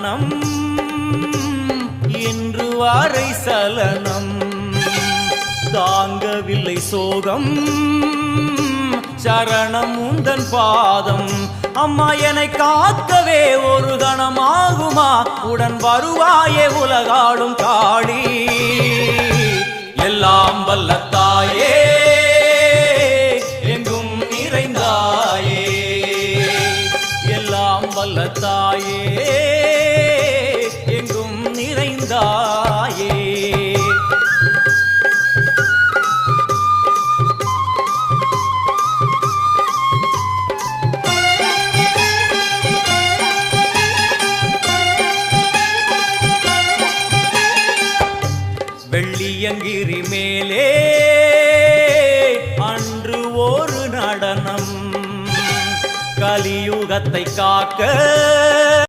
மரணம் இன்று வாரை சலனம் தாங்கவில்லை சோகம் சரணம் உந்தன் பாதம் அம்மா என்னை காக்கவே ஒரு கணமாகுமா உடன் வருவாயே உலகாடும் காளி எல்லாம் வல்ல தாயே எங்கும் நிறைந்தாயே எல்லாம் வல்ல தாயே எங்கும் நிறைந்தாயே வெள்ளியங்கிரி மேலே அன்று ஒரு நடனம் கலியுகத்தை காக்க